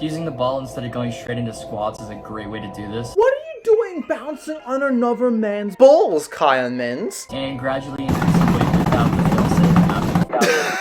Using the ball instead of going straight into squats is a great way to do this. What are you doing bouncing on another man's balls, Kaya Mins? And gradually increase the weight without the fail safe.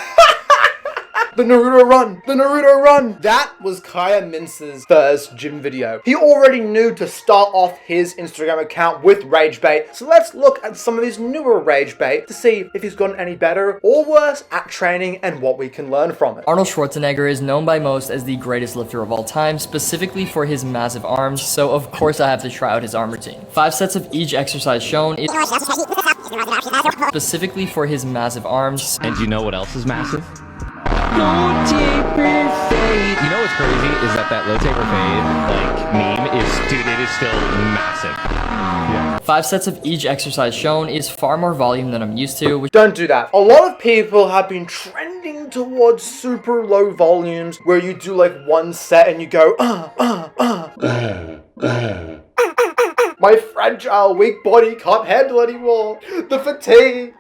The Naruto run! The Naruto run! That was Kaya Mince's first gym video. He already knew to start off his Instagram account with rage bait, so let's look at some of his newer rage bait to see if he's gotten any better or worse at training and what we can learn from it. Arnold Schwarzenegger is known by most as the greatest lifter of all time, specifically for his massive arms, so of course I have to try out his arm routine. 5 sets of each exercise shown is specifically for his massive arms. And do you know what else is massive? Low taper fade. You know what's crazy is that low taper fade meme is, dude, it is still massive. Yeah. 5 sets of each exercise shown is far more volume than I'm used to, which Don't do that. A lot of people have been trending towards super low volumes where you do like 1 set and you go my fragile, weak body can't handle anymore. The fatigue.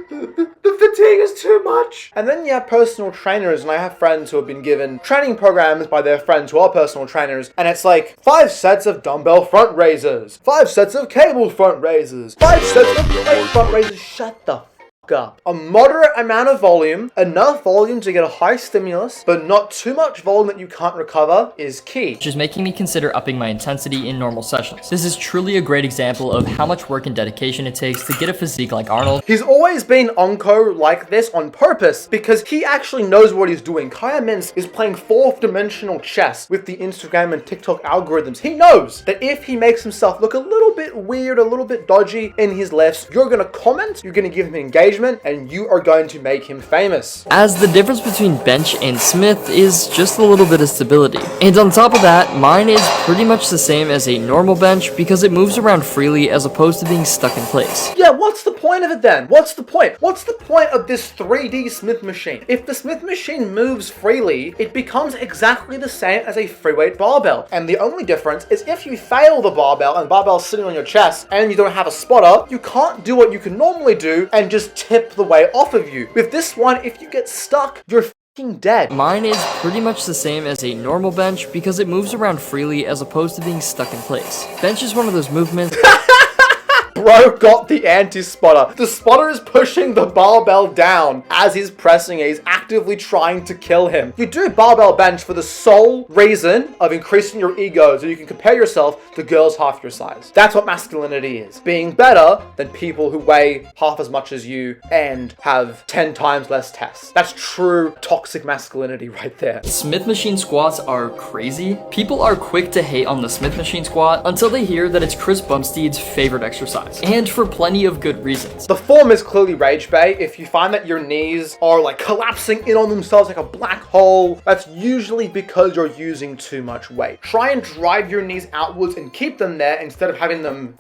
The fatigue is too much. And then you have personal trainers, and I have friends who have been given training programs by their friends who are personal trainers, and it's like 5 sets of dumbbell front raises, 5 sets of cable front raises, 5 sets of plate front raises. Shut the up. A moderate amount of volume, enough volume to get a high stimulus, but not too much volume that you can't recover is key. is making me consider upping my intensity in normal sessions. This is truly a great example of how much work and dedication it takes to get a physique like Arnold. He's always been onco like this on purpose because he actually knows what he's doing. Kaya Mins is playing 4th dimensional chess with the Instagram and TikTok algorithms. He knows that if he makes himself look a little bit weird, a little bit dodgy in his lifts, you're going to comment, you're going to give him engagement, and you are going to make him famous. As the difference between bench and Smith is just a little bit of stability. And on top of that, mine is pretty much the same as a normal bench because it moves around freely as opposed to being stuck in place. Yeah, what's the point of it then? What's the point? What's the point of this 3D Smith machine? If the Smith machine moves freely, it becomes exactly the same as a free weight barbell. And the only difference is if you fail the barbell and the barbell's sitting on your chest and you don't have a spotter, you can't do what you can normally do and just tip the weight off of you. With this one, if you get stuck, you're f***ing dead. Mine is pretty much the same as a normal bench because it moves around freely as opposed to being stuck in place. Bench is one of those movements Bro got the anti-spotter. The spotter is pushing the barbell down as he's pressing it. He's actively trying to kill him. You do barbell bench for the sole reason of increasing your ego so you can compare yourself to girls half your size. That's what masculinity is. Being better than people who weigh half as much as you and have 10 times less tests. That's true toxic masculinity right there. Smith machine squats are crazy. People are quick to hate on the Smith machine squat until they hear that it's Chris Bumstead's favorite exercise. And for plenty of good reasons. The form is clearly rage bait. If you find that your knees are like collapsing in on themselves like a black hole, that's usually because you're using too much weight. Try and drive your knees outwards and keep them there instead of having them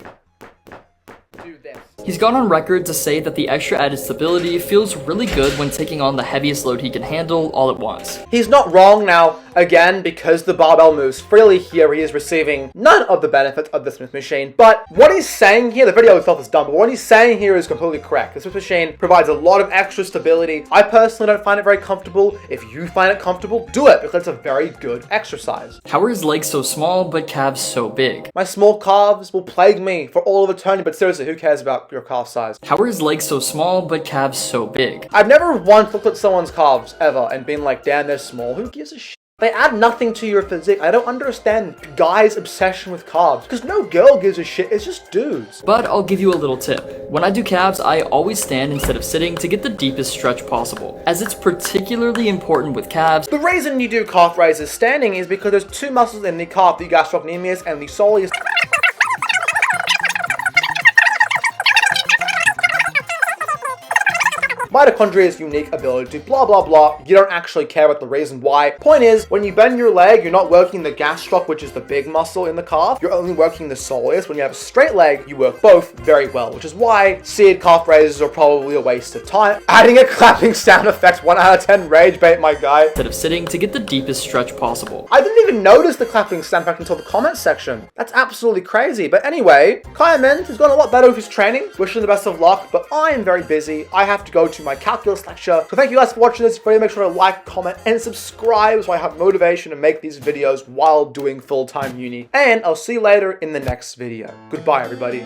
do this. He's gone on record to say that the extra added stability feels really good when taking on the heaviest load he can handle all at once. He's not wrong. Now, again, because the barbell moves freely here, he is receiving none of the benefits of the Smith machine. But what he's saying here, the video itself is dumb, but what he's saying here is completely correct. The Smith machine provides a lot of extra stability. I personally don't find it very comfortable. If you find it comfortable, do it because it's a very good exercise. How are his legs so small but calves so big? My small calves will plague me for all of eternity, but seriously, who cares about your calf size? How are his legs so small but calves so big? I've never once looked at someone's calves ever and been like, damn, they're small. Who gives a shit? They add nothing to your physique. I don't understand guys' obsession with calves because no girl gives a shit. It's just dudes. But I'll give you a little tip. When I do calves, I always stand instead of sitting to get the deepest stretch possible, as it's particularly important with calves. The reason you do calf raises standing is because there's 2 muscles in the calf, the gastrocnemius and the soleus. Mitochondria's unique ability to blah blah blah. You don't actually care about the reason why. Point is, when you bend your leg, you're not working the gastroc, which is the big muscle in the calf. You're only working the soleus. When you have a straight leg, you work both very well, which is why seared calf raises are probably a waste of time. Adding a clapping sound effect, 1 out of 10 rage bait, my guy. Instead of sitting to get the deepest stretch possible. I didn't even notice the clapping sound effect until the comment section. That's absolutely crazy. But anyway, Kaya Mins has gone a lot better with his training. Wish him the best of luck, but I am very busy. I have to go to watching my calculus lecture. So thank you guys for watching this video. Make sure to like, comment, and subscribe so I have motivation to make these videos while doing full-time uni. And I'll see you later in the next video. Goodbye, everybody.